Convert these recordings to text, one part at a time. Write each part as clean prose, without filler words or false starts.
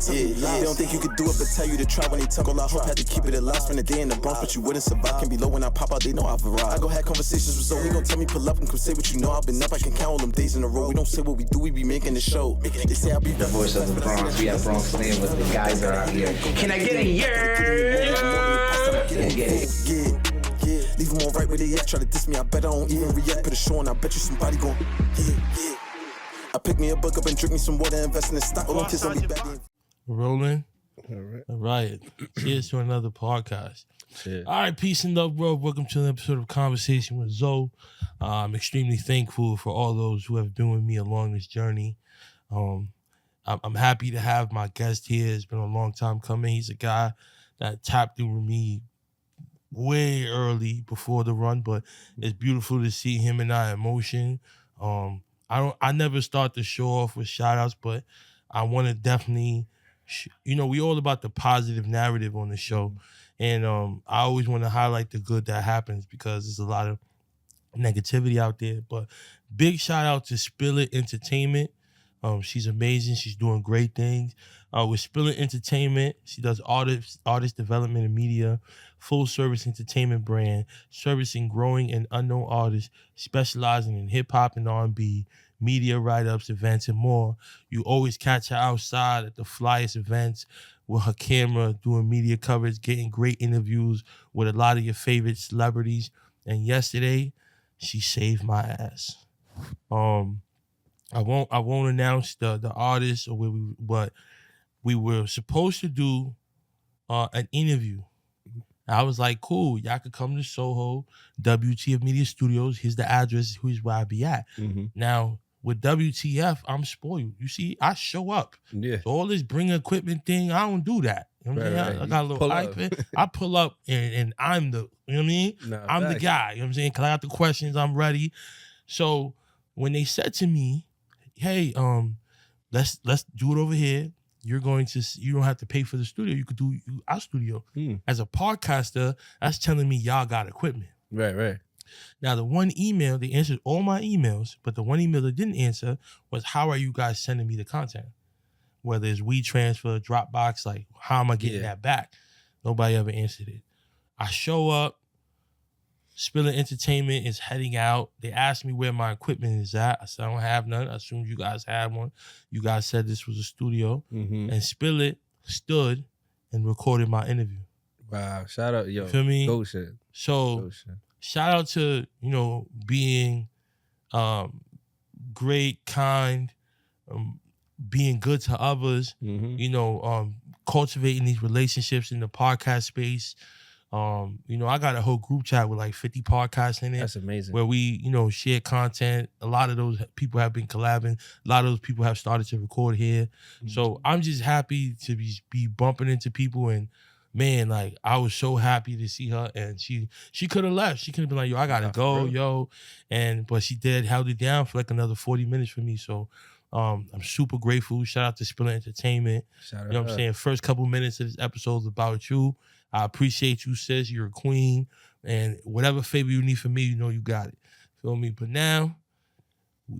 They don't think you could do it, but tell you to try when they talk. All I hope had to keep it alive. Spend a day in the Bronx, but you wouldn't survive. Can be low when I pop out, they know I've arrived. I go have conversations with Zoe, he gon' tell me pull up and come say what you know. I've been up, I can count all them days in a row. We don't say what we do, we be making the show. They say I be the voice of the Bronx. We have Bronx Slam, but the guys are out here. Can I get a yeah? Leave them all right where they at. Try to diss me, I bet I don't even react. Put a show on, I bet you somebody gon' yeah. I pick me a book up and drink me some water, invest in the stock. All them kids don't be back. Rolling. All right. Cheers to another podcast. Cheers. All right, peace and love, bro. Welcome to an episode of Conversation with Zoe. I'm extremely thankful for all those who have been with me along this journey. I'm happy to have my guest here. It's been a long time coming. He's a guy that tapped in with me way early before the run, but it's beautiful to see him and I in motion. I never start the show off with shout outs, but I want to definitely, we all about the positive narrative on the show. And I always want to highlight the good that happens because there's a lot of negativity out there. But big shout out to Spill It Entertainment. She's amazing. She's doing great things. With Spill It Entertainment, she does artist development and media, full service entertainment brand, servicing growing and unknown artists, specializing in hip hop and R&B, media write-ups, events, and more. You always catch her outside at the flyest events with her camera, doing media coverage, getting great interviews with a lot of your favorite celebrities. And yesterday, she saved my ass. I won't announce the artist or but we were supposed to do an interview. I was like, cool, y'all could come to Soho, WTF Media Studios. Here's the address. Here's where I be at. Mm-hmm. Now, with WTF, I'm spoiled. You see, I show up. Yeah. So all this bring equipment thing, I don't do that. You know what I'm saying? I got a little iPad. I pull up and I'm the, you know what I mean? No, I'm the guy. You know what I'm saying? Because I got the questions, I'm ready. So when they said to me, hey, let's do it over here. You don't have to pay for the studio. You could do our studio. As a podcaster, that's telling me y'all got equipment. Right. Now, the one email, they answered all my emails, but the one email they didn't answer was, how are you guys sending me the content? Whether it's WeTransfer, Dropbox, like, how am I getting that back? Nobody ever answered it. I show up. Spill It Entertainment is heading out. They asked me where my equipment is at. I said, I don't have none. I assumed you guys had one. You guys said this was a studio. Mm-hmm. And Spill It stood and recorded my interview. Wow. Shout out, yo. You feel me? Go shit. So, shout out to, being great, kind, being good to others, cultivating these relationships in the podcast space. I got a whole group chat with like 50 podcasts in it. That's amazing. Where we, share content. A lot of those people have been collabing. A lot of those people have started to record here. Mm-hmm. So I'm just happy to be bumping into people. And man, like, I was so happy to see her. And she could have left. She could have been like, yo, I gotta go, yo. But she held it down for like another 40 minutes for me. So I'm super grateful. Shout out to Spill It Entertainment. You know what I'm saying? First couple minutes of this episode is about you. I appreciate you, sis. You're a queen. And whatever favor you need from me, you got it. Feel me? But now,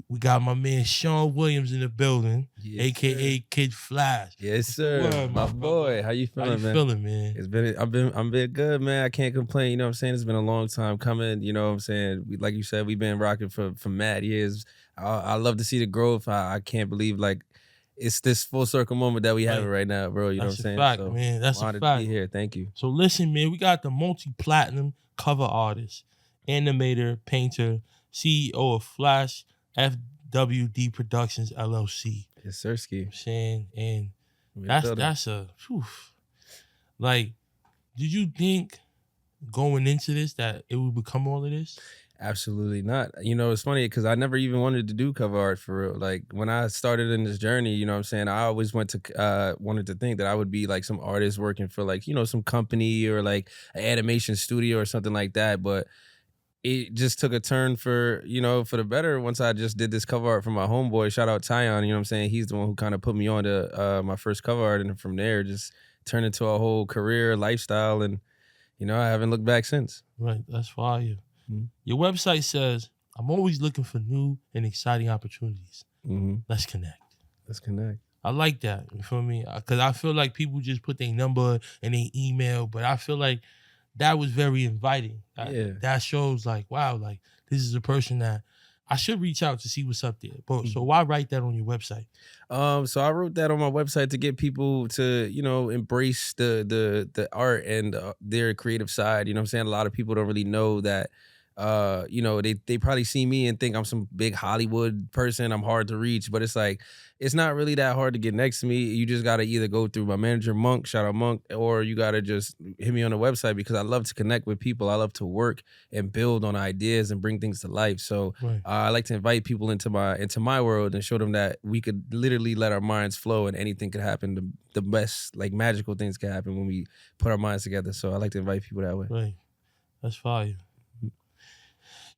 we got my man Sean Williams in the building, a.k.a. Kid Flash. Yes, sir. My boy. How you feeling, man? How you feeling, man? I'm been good, man. I can't complain. You know what I'm saying? It's been a long time coming. You know what I'm saying? Like you said, we've been rocking for mad years. I love to see the growth. I can't believe, like, it's this full circle moment that we have right now, bro. You know what I'm saying? That's a fact, man. That's a fact. To be here. Thank you. So listen, man, we got the multi-platinum cover artist, animator, painter, CEO of Flash FWD Productions, LLC. Yes, sir, Ski. You know what I'm saying? And that's like, did you think going into this that it would become all of this? Absolutely not. It's funny because I never even wanted to do cover art for real. Like, when I started in this journey, you know what I'm saying, I always wanted to think that I would be like some artist working for like, some company or like an animation studio or something like that. But it just took a turn for the better once I just did this cover art for my homeboy. Shout out Tyon, you know what I'm saying? He's the one who kind of put me on to my first cover art, and from there just turned into a whole career, lifestyle, and I haven't looked back since. Right, that's fire. Mm-hmm. Your website says, I'm always looking for new and exciting opportunities. Mm-hmm. Let's connect. I like that. You feel me? Because I feel like people just put their number and their email, but I feel like that was very inviting. That shows like, wow, like this is a person that I should reach out to see what's up there. But so why write that on your website? So I wrote that on my website to get people to, embrace the art and their creative side. You know what I'm saying? A lot of people don't really know that. They probably see me and think I'm some big Hollywood person. I'm hard to reach, but it's like, it's not really that hard to get next to me. You just got to either go through my manager, Monk, shout out Monk, or you got to just hit me on the website because I love to connect with people. I love to work and build on ideas and bring things to life. So I like to invite people into my world and show them that we could literally let our minds flow and anything could happen. The best, like magical things can happen when we put our minds together. So I like to invite people that way. Right. That's fire.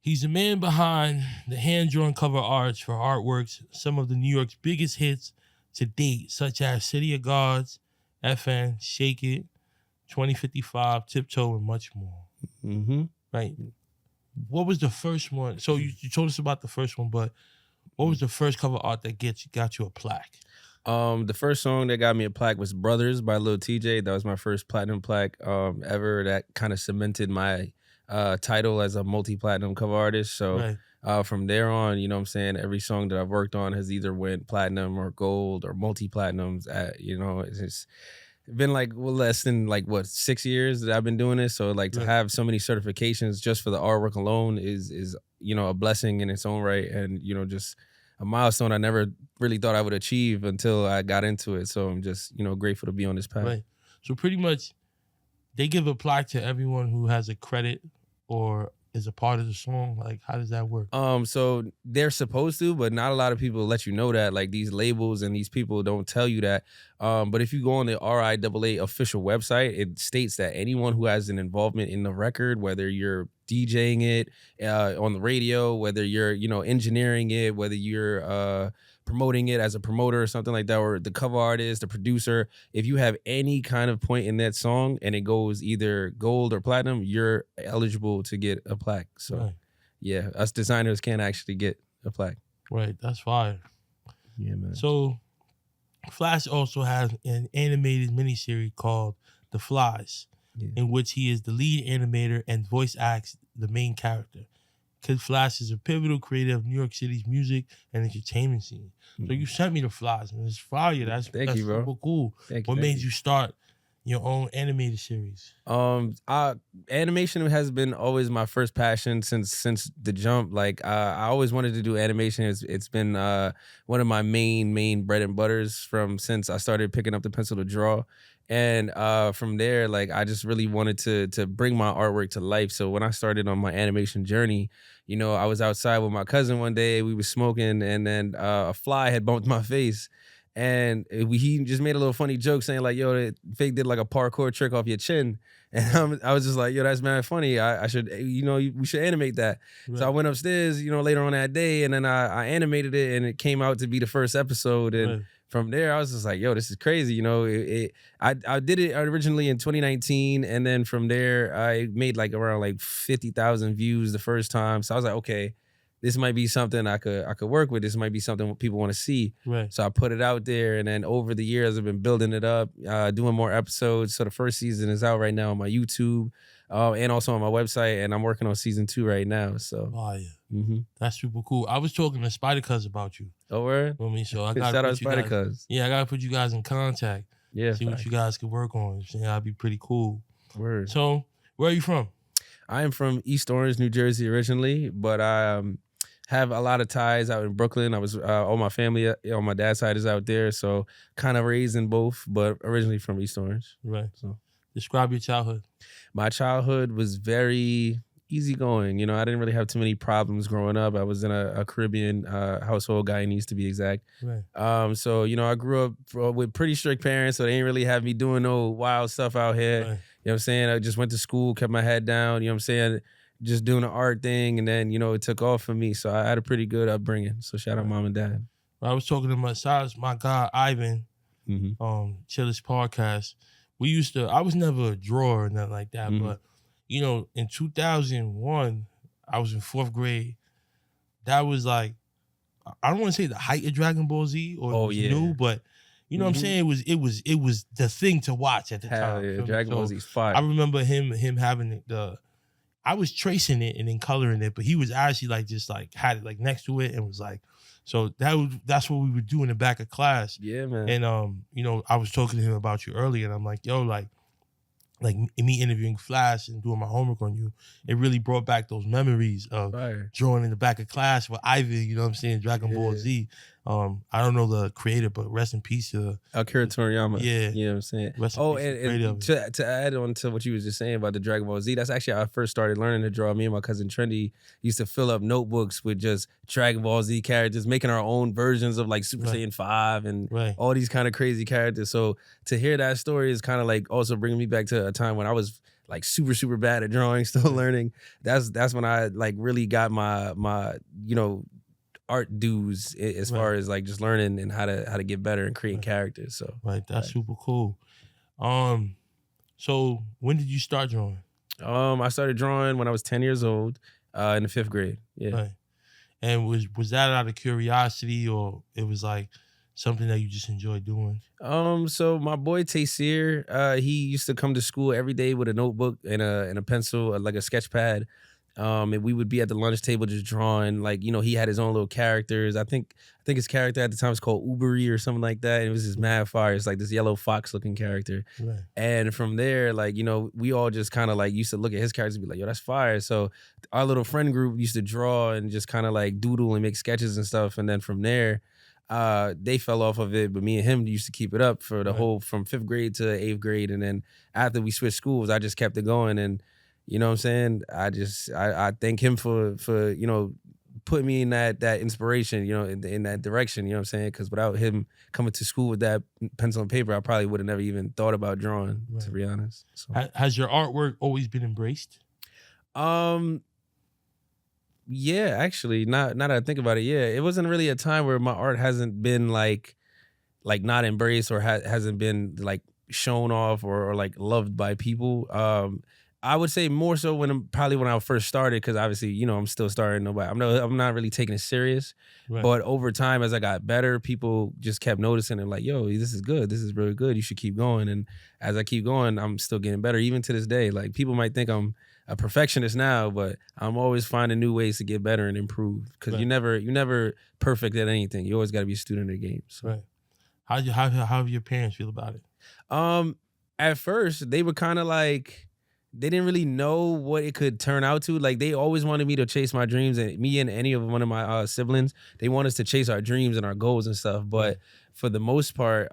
He's the man behind the hand-drawn cover arts for artworks, some of the New York's biggest hits to date, such as City of Gods, FN, Shake It, 2055, Tiptoe, and much more. Mm-hmm. Right. What was the first one? So you told us about the first one, but what was the first cover art that got you a plaque? The first song that got me a plaque was Brothers by Lil TJ. That was my first platinum plaque ever. That kind of cemented my title as a multi-platinum cover artist. So from there on, you know what I'm saying, every song that I've worked on has either went platinum or gold or multi-platinums. It's been like less than 6 years that I've been doing this. So to have so many certifications just for the artwork alone is a blessing in its own right, and just a milestone I never really thought I would achieve until I got into it. So I'm just grateful to be on this path. Right. So pretty much they give a plaque to everyone who has a credit or is a part of the song. Like, how does that work? So they're supposed to, but not a lot of people let you know that. Like, these labels and these people don't tell you that. But if you go on the RIAA official website, it states that anyone who has an involvement in the record, whether you're DJing it on the radio, whether you're engineering it, whether you're promoting it as a promoter or something like that, or the cover artist, the producer, if you have any kind of point in that song and it goes either gold or platinum, you're eligible to get a plaque. So yeah, us designers can't actually get a plaque. Right, that's fire. Yeah, man. So Flash also has an animated miniseries called The Flies, in which he is the lead animator and voice acts the main character. Kid Flash is a pivotal creator of New York City's music and entertainment scene. So you sent me The Flies, man. It's fire. That's you, bro. super cool. What made you start your own animated series? Animation has been always my first passion since the jump. Like I always wanted to do animation. It's been one of my main bread and butters since I started picking up the pencil to draw. And from there, like, I just really wanted to bring my artwork to life. So when I started on my animation journey, I was outside with my cousin one day. We were smoking, and then a fly had bumped my face. And he just made a little funny joke saying like, yo, Fake did like a parkour trick off your chin. And I was just like, yo, that's mad funny. I should, we should animate that. Right. So I went upstairs, later on that day, and then I animated it, and it came out to be the first episode. And from there, I was just like, yo, this is crazy. I did it originally in 2019. And then from there, I made like around 50,000 views the first time. So I was like, okay, this might be something I could work with. This might be something people want to see. Right. So I put it out there. And then over the years, I've been building it up, doing more episodes. So the first season is out right now on my YouTube and also on my website. And I'm working on season 2 right now. So that's super cool. I was talking to Spider Cuz about you. Oh, word? So I got shout out Spider Cuz. Yeah, I gotta put you guys in contact. Yeah. See what you guys could work on. That'd be pretty cool. Word. So where are you from? I am from East Orange, New Jersey originally, but I have a lot of ties out in Brooklyn. I was all my family on my dad's side is out there, so kind of raised in both, but originally from East Orange. Right. So describe your childhood. My childhood was very easygoing. I didn't really have too many problems growing up. I was in a Caribbean household, Guyanese to be exact. Right. So I grew up with pretty strict parents, so they didn't really have me doing no wild stuff out here. Right. You know what I'm saying? I just went to school, kept my head down. You know what I'm saying? Just doing the art thing, and then it took off for me. So I had a pretty good upbringing. So shout out mom and dad. I was talking to my guy Ivan, Chillis Podcast. I was never a drawer or nothing like that, but in 2001, I was in 4th grade. That was like, I don't want to say the height of Dragon Ball Z or new, but You know what I'm saying? It was the thing to watch at the Hell time. yeah, feel me? Dragon Ball So Z's fire. I remember him having I was tracing it and then coloring it, but he was actually like just like had it like next to it and was like, so that's what we would do in the back of class. Yeah, man. And you know, I was talking to him about you earlier, and I'm like, yo, like me interviewing Flash and doing my homework on you, it really brought back those memories of drawing in the back of class with Ivy, you know what I'm saying, Dragon Ball Z. I don't know the creator, but rest in peace to Akira Toriyama. Yeah. You know what I'm saying? Rest in peace And to add on to what you was just saying about the Dragon Ball Z, that's actually how I first started learning to draw. Me and my cousin Trendy used to fill up notebooks with just Dragon Ball Z characters, making our own versions of like Super Saiyan 5 and all these kind of crazy characters. So to hear that story is kind of like also bringing me back to a time when I was like super bad at drawing, still learning. That's when I like really got my you know, art dues as far as like just learning and how to get better and create characters. So that's super cool. So when did you start drawing? I started drawing when I was 10 years old, in the 5th grade. Yeah. Right. And was that out of curiosity, or it was like something that you just enjoyed doing? So my boy Taysir, he used to come to school every day with a notebook and a pencil, like a sketch pad. And we would be at the lunch table just drawing, like, you know, he had his own little characters. I think his character at the time was called Ubery or something like that. It was his mad fire. It's like this yellow fox looking character. Right. And from there, like, you know, we all just kind of like used to look at his characters and be like, yo, that's fire. So our little friend group used to draw and just kind of like doodle and make sketches and stuff. And then from there, they fell off of it, but me and him used to keep it up for the whole, from 5th grade to 8th grade. And then after we switched schools, I just kept it going. And you know what I'm saying? I thank him for you know, putting me in that inspiration, you know, in that direction, you know what I'm saying? Because without him coming to school with that pencil and paper, I probably would have never even thought about drawing, to be honest. So. Has your artwork always been embraced? Yeah, actually, now that I think about it, yeah. It wasn't really a time where my art hasn't been like not embraced or hasn't been like shown off or like loved by people. I would say more so when I first started, because obviously, you know, I'm still starting. I'm not really taking it serious. Right. But over time, as I got better, people just kept noticing and like, yo, this is good. This is really good. You should keep going. And as I keep going, I'm still getting better, even to this day. Like, people might think I'm a perfectionist now, but I'm always finding new ways to get better and improve. Because you're never perfect at anything. You always got to be a student of the game. So. Right. How do your parents feel about it? At first, they were kind of like, they didn't really know what it could turn out to. Like, they always wanted me to chase my dreams, and me and any of one of my siblings, they want us to chase our dreams and our goals and stuff. But for the most part,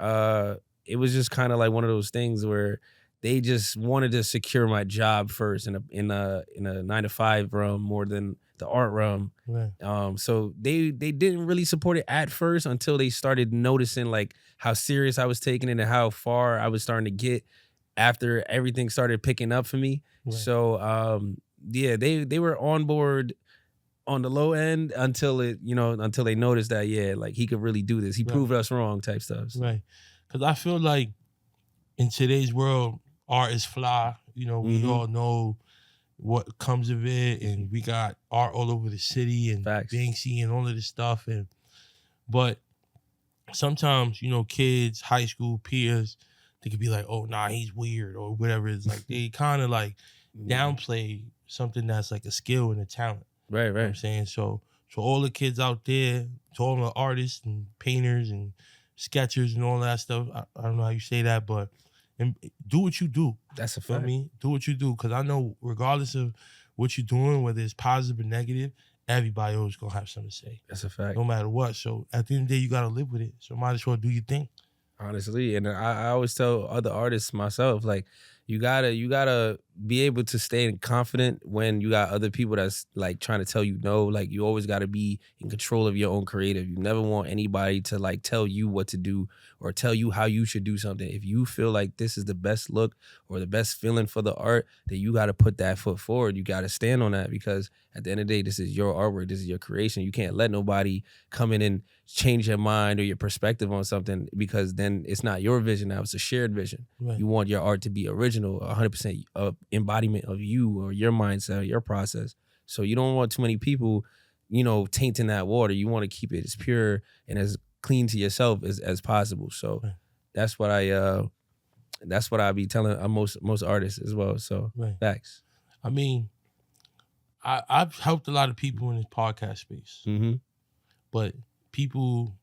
it was just kind of like one of those things where they just wanted to secure my job first in a 9-to-5 realm more than the art realm. Right. So they didn't really support it at first until they started noticing like how serious I was taking it and how far I was starting to get after everything started picking up for me. Right. So yeah, they were on board on the low end until they noticed that, yeah, like he could really do this. He proved us wrong type stuff. So. Right. Because I feel like in today's world, art is fly. You know, we all know what comes of it, and we got art all over the city and Banksy and all of this stuff. But sometimes, you know, kids, high school peers, they could be like, oh, nah, he's weird or whatever. It's like they kind of like downplay something that's like a skill and a talent. Right, right. You know what I'm saying? So all the kids out there, to all the artists and painters and sketchers and all that stuff, I don't know how you say that, but do what you do. That's a fact. You know what I mean? Do what you do. Because I know regardless of what you're doing, whether it's positive or negative, everybody always going to have something to say. That's a fact. No matter what. So at the end of the day, you got to live with it. So might as well do your thing. Honestly, and I always tell other artists myself, like, you gotta be able to stay confident when you got other people that's like trying to tell you no. Like, you always gotta be in control of your own creative. You never want anybody to like tell you what to do or tell you how you should do something. If you feel like this is the best look or the best feeling for the art, then you gotta put that foot forward. You gotta stand on that, because at the end of the day, this is your artwork. This is your creation. You can't let nobody come in and change your mind or your perspective on something, because then it's not your vision now, it's a shared vision. Right. You want your art to be original, 100% embodiment of you or your mindset, your process. So you don't want too many people, you know, tainting that water. You want to keep it as pure and as clean to yourself as possible. So that's what I be telling most artists as well. So facts. I mean, I've helped a lot of people in this podcast space, but people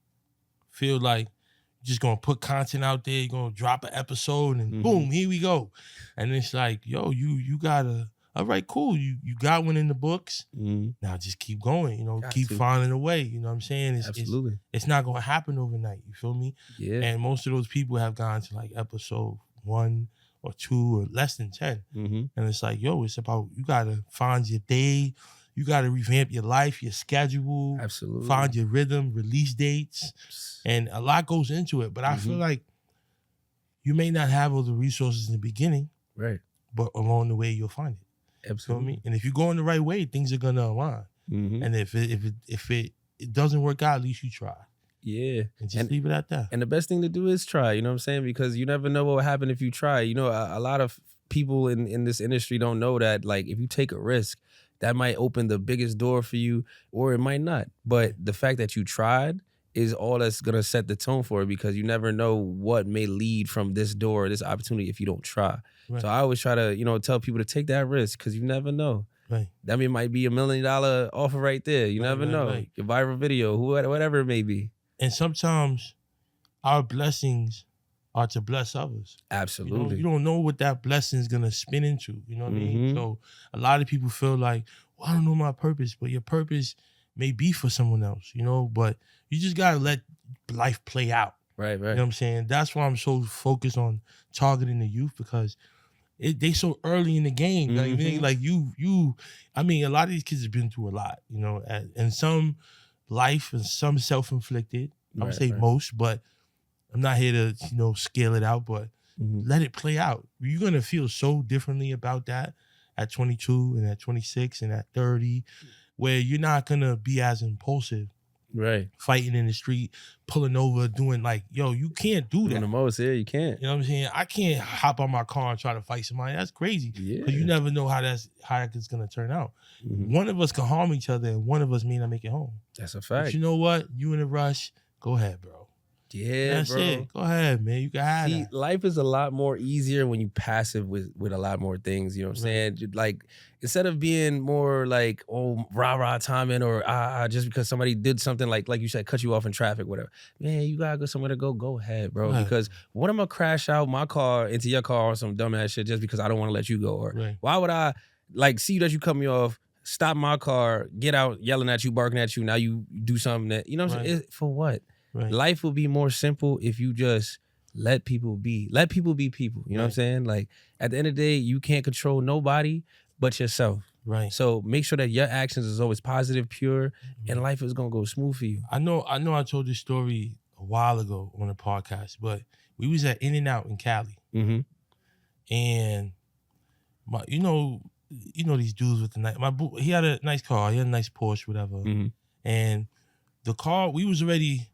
feel like you're just gonna put content out there, you're gonna drop an episode, and boom, here we go. And it's like, yo, you gotta, all right, cool, you got one in the books. Now just keep going, you know, keep finding a way. You know what I'm saying? Absolutely. It's not gonna happen overnight. You feel me? Yeah. And most of those people have gone to like episode 1 or 2 or less than 10. And it's like, yo, it's about, you gotta find your day, you gotta revamp your life, your schedule, absolutely, find your rhythm, release dates, and a lot goes into it. But I feel like you may not have all the resources in the beginning, right? But along the way you'll find it. Absolutely. You know what I mean? And if you're going the right way, things are gonna align. And if it doesn't work out, at least you try. Yeah. And just leave it at that. And the best thing to do is try, you know what I'm saying? Because you never know what will happen if you try. You know, a lot of people in this industry don't know that, like, if you take a risk, that might open the biggest door for you, or it might not. But the fact that you tried is all that's going to set the tone for it, because you never know what may lead from this door, this opportunity, if you don't try. Right. So I always try to, you know, tell people to take that risk, because you never know. Right. That might be $1 million offer right there. You never know. Right. Your viral video, whatever it may be. And sometimes our blessings are to bless others. Absolutely. You don't know what that blessing is going to spin into. You know what I mean? So a lot of people feel like, well, I don't know my purpose, but your purpose may be for someone else, you know, but you just got to let life play out. Right. You know what I'm saying? That's why I'm so focused on targeting the youth, because they so early in the game. You know what I mean? Like I mean, a lot of these kids have been through a lot, you know, and some life and some self-inflicted. I would say most, but I'm not here to, you know, scale it out, but let it play out. You're going to feel so differently about that at 22 and at 26 and at 30, where you're not going to be as impulsive. Right. Fighting in the street, pulling over, doing like, yo, you can't do that. Doing the most, yeah, you can't. You know what I'm saying? I can't hop on my car and try to fight somebody. That's crazy. Yeah. Because you never know how it's going to turn out. One of us can harm each other, and one of us may not make it home. That's a fact. But you know what? You in a rush, go ahead, bro. Yeah, that's it. Go ahead, man. You can have that. Life is a lot more easier when you passive with a lot more things. You know what I'm saying? Like, instead of being more like, oh, rah timing, or just because somebody did something like you said, cut you off in traffic, whatever. Man, you gotta go somewhere to go. Go ahead, bro. Right. Because what am I crash out my car into your car or some dumbass shit just because I don't want to let you go? Or why would I see that you cut me off, stop my car, get out yelling at you, barking at you? Now you do something that, you know what I'm saying? For what? Right. Life will be more simple if you just let people be. Let people be people. You know what I'm saying? Like, at the end of the day, you can't control nobody but yourself. Right. So make sure that your actions is always positive, pure, and life is gonna go smooth for you. I know I told this story a while ago on a podcast, but we was at In-N-Out in Cali. And you know these dudes with the he had a nice car, he had a nice Porsche, whatever. And the car, we was already,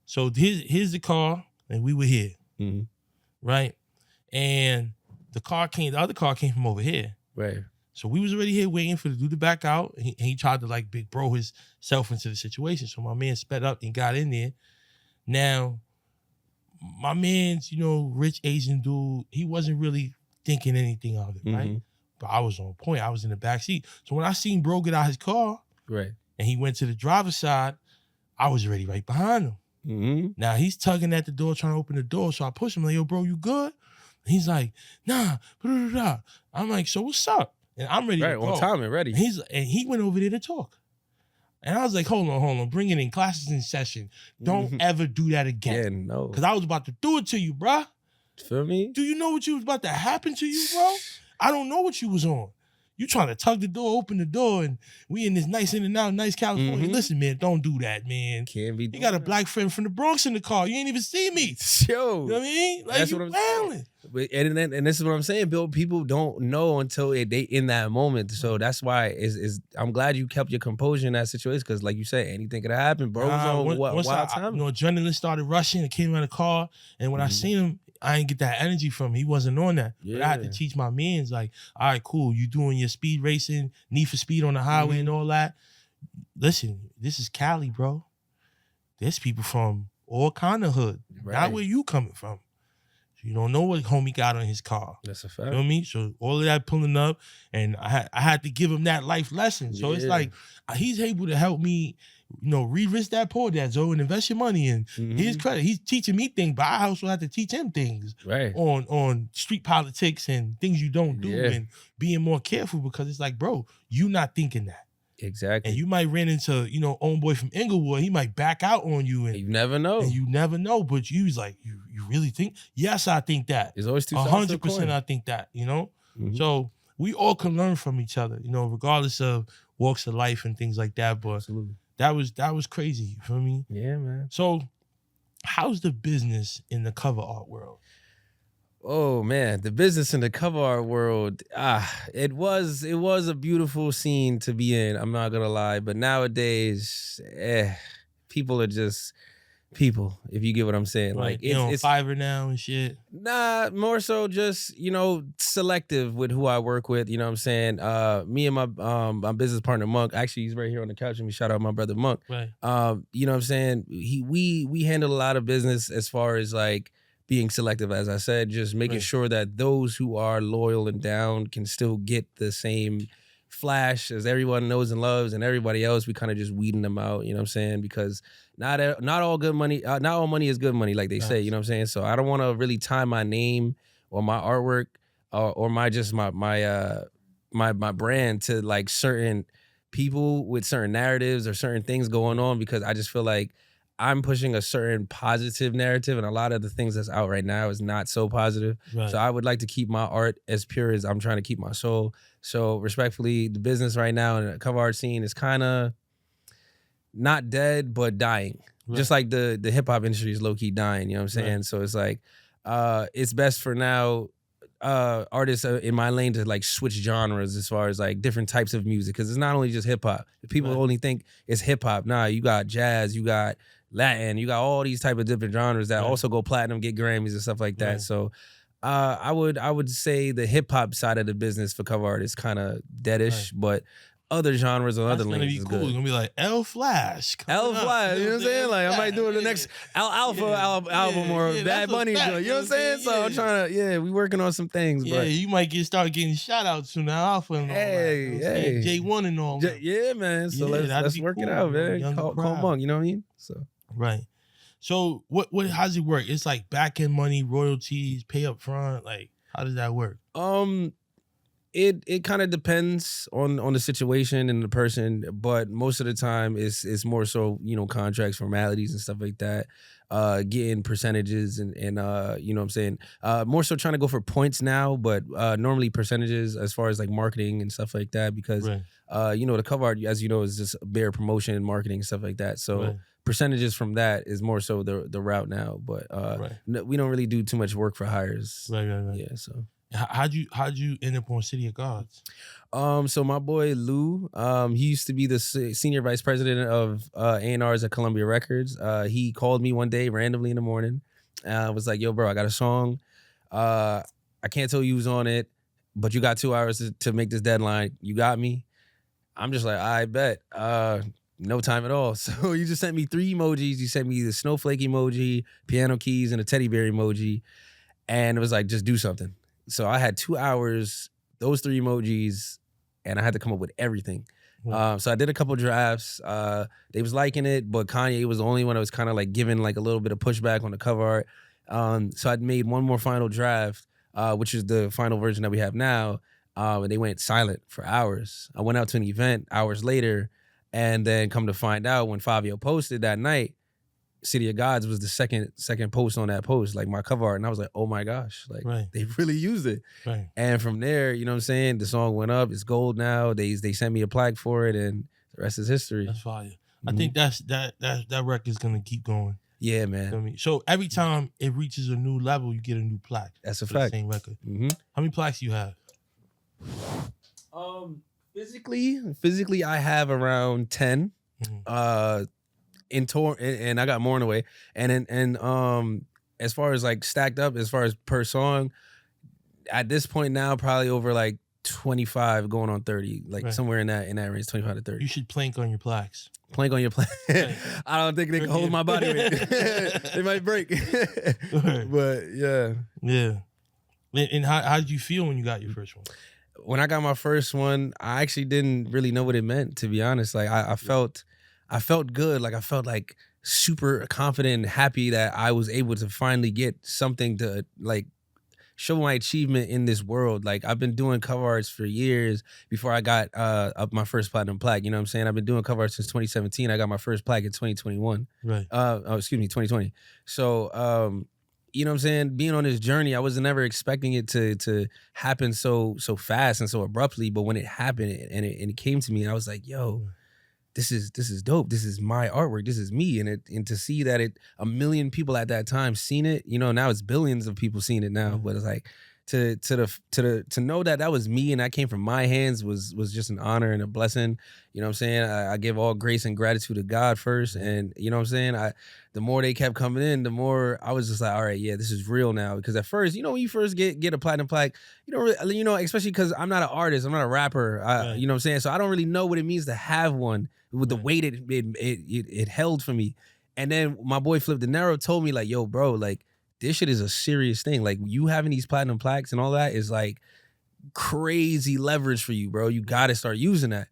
so here's the car, and we were here, right? And the other car came from over here. Right. So we was already here waiting for the dude to back out, and he tried to like big bro himself into the situation. So my man sped up and got in there. Now, my man's, rich Asian dude, he wasn't really thinking anything of it, right? But I was on point. I was in the back seat. So when I seen bro get out his car, right, and he went to the driver's side, I was already right behind him. Now he's tugging at the door, trying to open the door. So I push him like, yo, bro, you good? And he's like, nah. I'm like, so what's up? And I'm ready to go. On time and ready. And he went over there to talk. And I was like, hold on. Bring it in. Classes in session. Don't ever do that again. Yeah, no. Because I was about to do it to you, bruh. Feel me? Do you know what was about to happen to you, bro? I don't know what you was on. You trying to tug the door, open the door, and we in this nice In-N-Out, nice California. Listen, man, don't do that, man. Can't be. You got a black friend from the Bronx in the car. You ain't even see me. Yo. You know what I mean? Like, that's what I'm saying. And this is what I'm saying, Bill. People don't know until they in that moment. So that's why I'm glad you kept your composure in that situation, because like you said, anything could have happened, bro. Wild time. Adrenaline started rushing. It came out of the car, and when I seen him, I didn't get that energy from him. He wasn't on that. Yeah. But I had to teach my mans, like, all right, cool. You doing your speed racing, Need for Speed on the highway and all that. Listen, this is Cali, bro. There's people from all kind of hood. Right. Not where you coming from. You don't know what homie got on his car. That's a fact. Feel me? So all of that pulling up, and I had to give him that life lesson. So it's like he's able to help me, re-risk that poor dad, Zoe, and invest your money in his credit. He's teaching me things, but I also have to teach him things on street politics and things you don't do and being more careful, because it's like, bro, you not thinking that. Exactly. And you might run into, own boy from Inglewood. He might back out on you. And you never know. And you never know. But you was like, you really think? Yes, I think that. There's always 100%. I think that, So we all can learn from each other, regardless of walks of life and things like that. But absolutely, that was crazy. You feel me? Yeah, man. So how's the business in the cover art world? Oh man, the business in the cover art world, it was a beautiful scene to be in. I'm not gonna lie, but nowadays, people are just people. If you get what I'm saying, like it's Fiverr now and shit. Nah, more so just selective with who I work with. You know what I'm saying? Me and my business partner Monk. Actually, he's right here on the couch. Let me shout out my brother Monk. Right. You know what I'm saying? We handle a lot of business as far as like being selective, as I said, just making sure that those who are loyal and down can still get the same Flash as everyone knows and loves, and everybody else, we kind of just weeding them out, you know what I'm saying? Because not all good money, not all money is good money, like they say, you know what I'm saying? So I don't want to really tie my name or my artwork or my brand to like certain people with certain narratives or certain things going on, because I just feel like I'm pushing a certain positive narrative, and a lot of the things that's out right now is not so positive. Right. So I would like to keep my art as pure as I'm trying to keep my soul. So respectfully, the business right now in the cover art scene is kind of not dead, but dying. Right. Just like the hip hop industry is low key dying, you know what I'm saying? Right. So it's like, it's best for now artists in my lane to like switch genres as far as like different types of music, because it's not only just hip hop. People only think it's hip hop. Nah, you got jazz, you got Latin, you got all these type of different genres that also go platinum, get Grammys and stuff like that. So I would say the hip hop side of the business for cover art is kind of deadish, but other genres or other lanes is good. It's gonna be like Flash. Flash, you know what I'm saying? Like I might do the next Alpha album or Bad Bunny joint. You know what I'm saying? So I'm trying to, we working on some things. Yeah, you might start getting shoutouts from the Alpha and all that. J1 and all that. Yeah, man. So let's work it out, man. Call Monk, you know what I mean? So right. So how's it work? It's like back end money, royalties, pay up front. Like how does that work? It kind of depends on the situation and the person, but most of the time it's more so, contracts, formalities and stuff like that. Getting percentages and you know what I'm saying? More so trying to go for points now, but normally percentages as far as like marketing and stuff like that, because the cover art, as you know, is just bare promotion and marketing and stuff like that. So percentages from that is more so the route now, but we don't really do too much work for hires. Right. Yeah, so. How'd you end up on City of Gods? So my boy Lou, he used to be the senior vice president of A&Rs at Columbia Records. He called me one day randomly in the morning. Was like, yo, bro, I got a song. I can't tell you who's on it, but you got 2 hours to make this deadline. You got me? I'm just like, I bet. No time at all. So you just sent me 3 emojis. You sent me the snowflake emoji, piano keys, and a teddy bear emoji. And it was like, just do something. So I had 2 hours, those 3 emojis, and I had to come up with everything. So I did a couple drafts. They was liking it, but Kanye was the only one that was kind of like giving like a little bit of pushback on the cover art. So I'd made one more final draft, which is the final version that we have now. And they went silent for hours. I went out to an event hours later, and then come to find out when Fabio posted that night, City of Gods was the second post on that post, like my cover art. And I was like, oh my gosh, like they really used it. Right. And from there, you know what I'm saying? The song went up. It's gold now. They sent me a plaque for it, and the rest is history. That's fire. I think that record's gonna keep going. Yeah, man. You know what I mean? So every time it reaches a new level, you get a new plaque. That's a fact. The same record. How many plaques do you have? Physically, I have around 10. In tour, and I got more in the way. And as far as like stacked up, as far as per song, at this point now, probably over like 25 going on 30, like somewhere in that range, 25 to 30. You should plank on your plaques. plank on your plaque. I don't think they can hold my body weight. They might break. But yeah. Yeah. And how did you feel when you got your first one? When I got my first one, I actually didn't really know what it meant, to be honest. Like I felt good. Like I felt like super confident and happy that I was able to finally get something to like show my achievement in this world. Like I've been doing cover arts for years before I got up my first platinum plaque. You know what I'm saying? I've been doing cover art since 2017. I got my first plaque in 2021. Right. 2020. So you know what I'm saying? Being on this journey, I was never expecting it to happen so fast and so abruptly. But when it happened and it came to me, I was like, yo, this is dope. This is my artwork. This is me. And to see that 1 million people at that time seen it, you know, now it's billions of people seeing it now. But it's like to know that was me and that came from my hands was just an honor and a blessing. You know what I'm saying? I give all grace and gratitude to God first. And you know what I'm saying? The more they kept coming in, the more I was just like, all right, yeah, this is real now. Because at first, you know, when you first get a platinum plaque, you don't really, you know, especially because I'm not an artist, I'm not a rapper, you know what I'm saying? So I don't really know what it means to have one with the weight it held for me. And then my boy Flip De Niro told me like, yo, bro, like this shit is a serious thing. Like you having these platinum plaques and all that is like crazy leverage for you, bro. You got to start using that.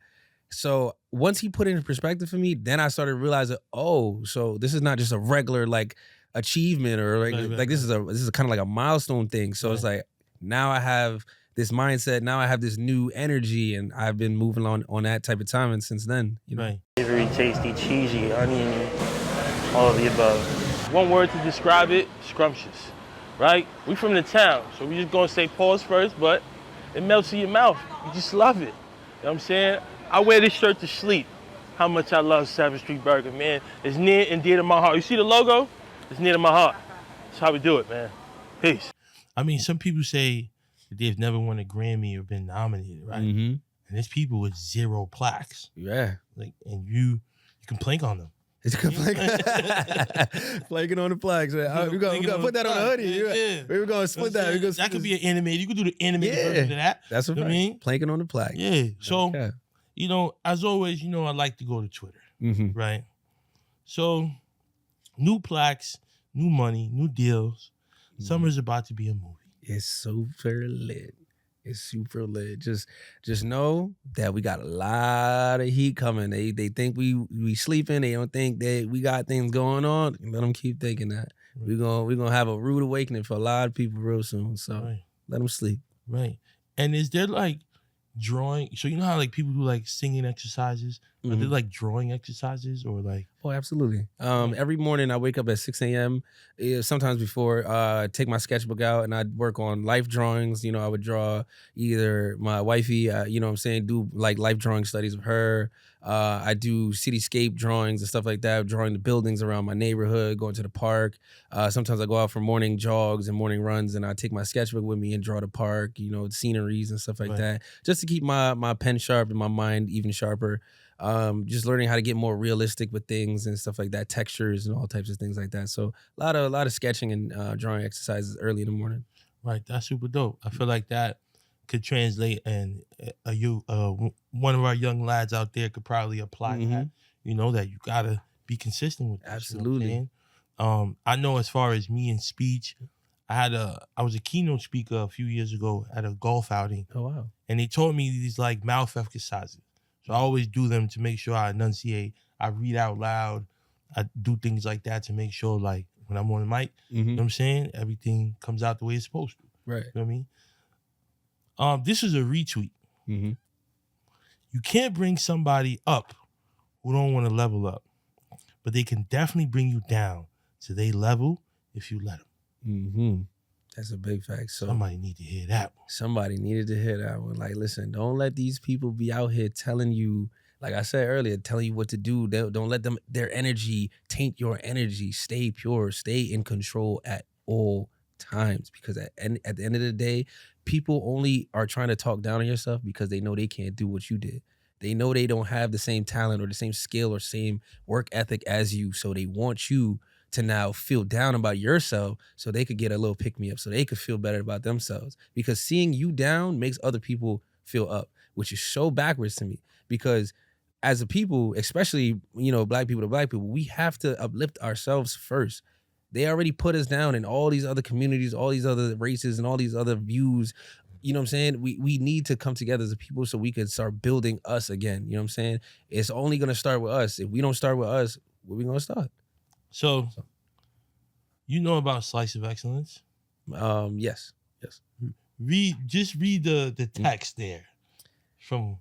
So once he put it in perspective for me, then I started realizing, oh, so this is not just a regular like achievement or like this is kind of like a milestone thing. So it's like now I have this mindset, now I have this new energy, and I've been moving on that type of time, and since then, you know. Right. Very tasty, cheesy, oniony, all of the above. One word to describe it, scrumptious, right? We from the town, so we just gonna say pause first, but it melts in your mouth. You just love it. You know what I'm saying? I wear this shirt to sleep. How much I love 7th Street Burger, man. It's near and dear to my heart. You see the logo? It's near to my heart. That's how we do it, man. Peace. I mean, some people say that they've never won a Grammy or been nominated, right? Mm-hmm. And there's people with 0 plaques. Yeah. Like, and you can plank on them. It's planking on the plaques. Right? We're gonna put that on the hoodie. Yeah. We're gonna split that. That could be an animated. You could do the animated version of that. That's what I mean. Planking on the plaque. Yeah. So, you know, as always, you know, I like to go to Twitter, right? So, new plaques, new money, new deals. Summer's about to be a movie. It's super lit. It's super lit. Just know that we got a lot of heat coming. They think we sleeping. They don't think that we got things going on. Let them keep thinking that. We're gonna have a rude awakening for a lot of people real soon. So let them sleep. Right. And is there like drawing? So you know how like people do like singing exercises? Are there like drawing exercises or like? Oh, absolutely. Every morning I wake up at 6 a.m. Sometimes before, take my sketchbook out and I'd work on life drawings. You know, I would draw either my wifey, you know what I'm saying, do like life drawing studies of her. I do cityscape drawings and stuff like that, drawing the buildings around my neighborhood, going to the park. Sometimes I go out for morning jogs and morning runs and I take my sketchbook with me and draw the park, you know, sceneries and stuff like that, just to keep my pen sharp and my mind even sharper. Just learning how to get more realistic with things and stuff like that, textures and all types of things like that. So a lot of sketching and drawing exercises early in the morning. Right, that's super dope. I feel like that could translate, and one of our young lads out there could probably apply that. You know, that you gotta be consistent with this. Absolutely. You know I know as far as me in speech, I was a keynote speaker a few years ago at a golf outing. Oh wow! And they taught me these like mouth exercises. So I always do them to make sure I enunciate. I read out loud. I do things like that to make sure, like, when I'm on the mic, you know what I'm saying? Everything comes out the way it's supposed to. Right. You know what I mean? This is a retweet. You can't bring somebody up who don't want to level up, but they can definitely bring you down to their level if you let them. That's a big fact. So somebody need to hear that one. Somebody needed to hear that one. Like, listen, don't let these people be out here telling you, like I said earlier, telling you what to do. Don't let their energy taint your energy. Stay pure. Stay in control at all times. Because at the end of the day, people only are trying to talk down on yourself because they know they can't do what you did. They know they don't have the same talent or the same skill or same work ethic as you. So they want you to now feel down about yourself so they could get a little pick-me-up, so they could feel better about themselves. Because seeing you down makes other people feel up, which is so backwards to me. Because as a people, especially, you know, black people to black people, we have to uplift ourselves first. They already put us down in all these other communities, all these other races, and all these other views. You know what I'm saying? We need to come together as a people so we can start building us again. You know what I'm saying? It's only going to start with us. If we don't start with us, where we going to start? So, you know about Slice of Excellence? Yes. Read the text there from.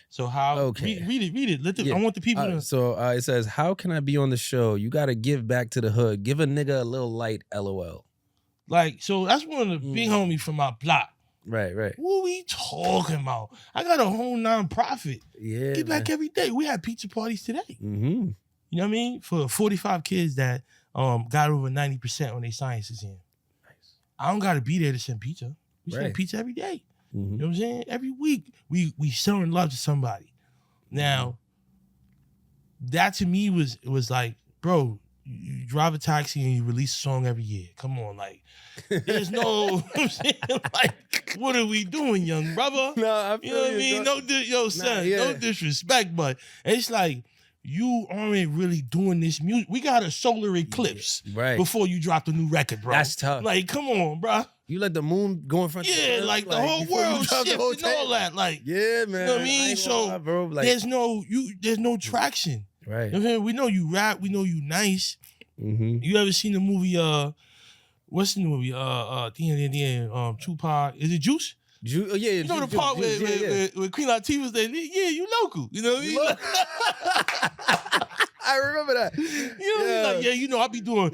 So how? Okay. Read it. I want the people to. So it says, "How can I be on the show? You got to give back to the hood. Give a nigga a little light, LOL." Like, so that's one of the big homies from my block. Right. What we talking about? I got a whole nonprofit. Yeah. Get back every day. We had pizza parties today. Mm-hmm. You know what I mean? For 45 kids that got over 90% on their science exam. Nice. I don't got to be there to send pizza. We send Right. pizza every day. Mm-hmm. You know what I'm saying? Every week we showing love to somebody. Now, that to me was like, bro, you drive a taxi and you release a song every year. Come on, like, there's no, I'm saying, like, what are we doing, young brother? No, I feel You know what I mean? No disrespect, but it's like, you aren't really doing this music. We got a solar eclipse Right. before you drop the new record, bro. That's tough. Like, come on, bro. You let the moon go in front of Yeah, like the whole before you world drop the shifts whole and all tape. that. Like, Yeah, man. you know what I mean? ain't gonna So lie, bro. Like, there's no traction. right. You know what I'm saying? We know you rap, we know you nice. Mm-hmm. You ever seen the movie what's the movie? Tupac. Is it Juice? Yeah, You know the part where Queen Latifah's there, yeah, you local. You know what I mean? I remember that. You know, he's like, yeah, you know, I be doing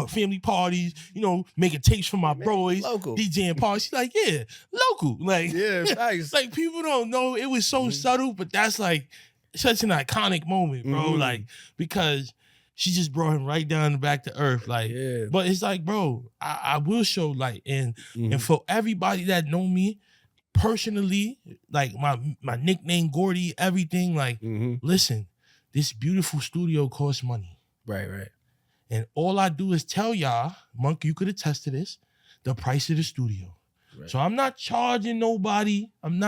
family parties, you know, making tapes for my boys, local. DJing parties. She's like, yeah, local. Like, Yeah, nice. like people don't know. It was so subtle, but that's like such an iconic moment, bro. Like, because she just brought him right down the back to earth. Like, Yeah. but it's like, bro, I will show light. And for everybody that know me personally, like my nickname Gordy, everything, like, listen, this beautiful studio costs money. Right. And all I do is tell y'all, Monk, you could attest to this, the price of the studio. Right. So I'm not charging nobody. I'm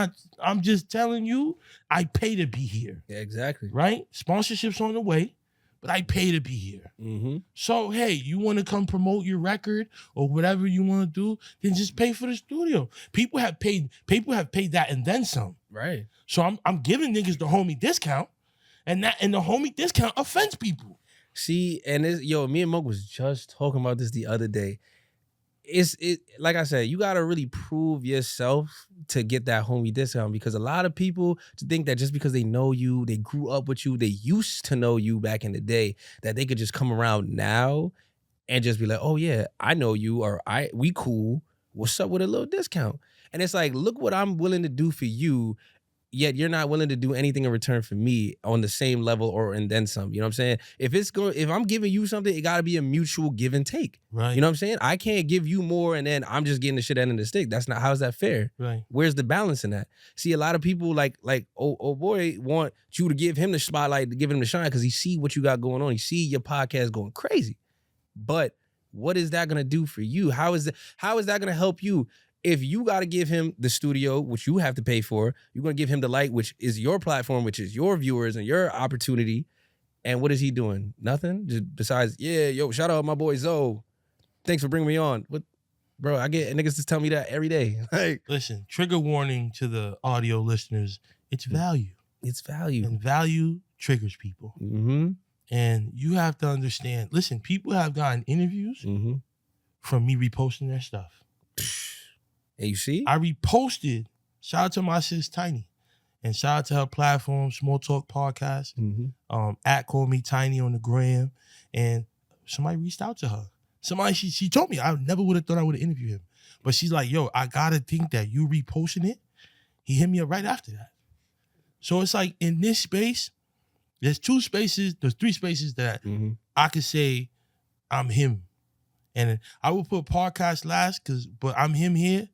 just telling you, I pay to be here. Yeah, exactly. Right? Sponsorships on the way, but I pay to be here. Mm-hmm. So, hey, you want to come promote your record or whatever you want to do, then just pay for the studio. People have paid that and then some. Right. So I'm giving niggas the homie discount. And the homie discount offends people. See, and me and Monk was just talking about this the other day. It like I said, you gotta really prove yourself to get that homie discount, because a lot of people think that just because they know you, they grew up with you, they used to know you back in the day, that they could just come around now and just be like, oh yeah, I know you, or we cool. What's up with a little discount? And it's like, look what I'm willing to do for you, yet you're not willing to do anything in return for me on the same level or and then some. You know what I'm saying? If I'm giving you something, it gotta be a mutual give and take. Right. You know what I'm saying? I can't give you more and then I'm just getting the shit end of the stick. That's not, how's that fair? Right. Where's the balance in that? See, a lot of people like oh boy want you to give him the spotlight, to give him the shine, because he see what you got going on. He see your podcast going crazy. But what is that gonna do for you? How is that gonna help you? If you got to give him the studio, which you have to pay for, you're going to give him the light, which is your platform, which is your viewers and your opportunity. And what is he doing? Nothing? Just besides, yeah, yo, shout out my boy Zoe. Thanks for bringing me on. What, bro, I get niggas just tell me that every day. Like, listen, trigger warning to the audio listeners. It's value. it's value. And value triggers people. Mm-hmm. And you have to understand, listen, people have gotten interviews from me reposting their stuff. And you see? I reposted, shout out to my sis Tiny, and shout out to her platform, Small Talk Podcast, at Call Me Tiny on the gram, and somebody reached out to her. Somebody, she told me, I never would have thought I would have interviewed him. But she's like, yo, I gotta think that you reposting it. He hit me up right after that. So it's like, in this space, there's three spaces that I could say I'm him. And I will put podcast last, but I'm him here.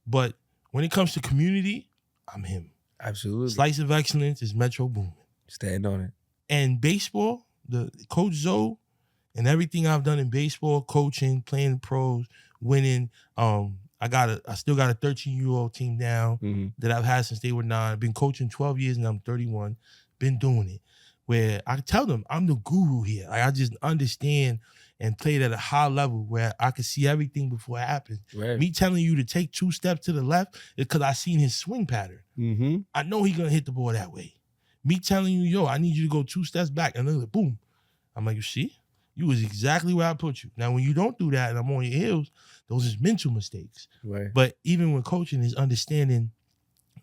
But when it comes to community, I'm him. Absolutely. Slice of Excellence is Metro Boomin. Stand on it. And baseball, the Coach Zoe, and everything I've done in baseball, coaching, playing pros, winning. I I still got a 13-year-old team now that I've had since they were 9. I've been coaching 12 years and I'm 31. Been doing it. Where I tell them I'm the guru here. Like, I just understand and played at a high level where I could see everything before it happens. Right. Me telling you to take 2 steps to the left is because I seen his swing pattern. I know he's gonna hit the ball that way. Me telling you, yo, I need you to go 2 steps back, and then like, boom. I'm like, you see? You was exactly where I put you. Now, when you don't do that and I'm on your heels, those is mental mistakes. Right. But even when coaching is understanding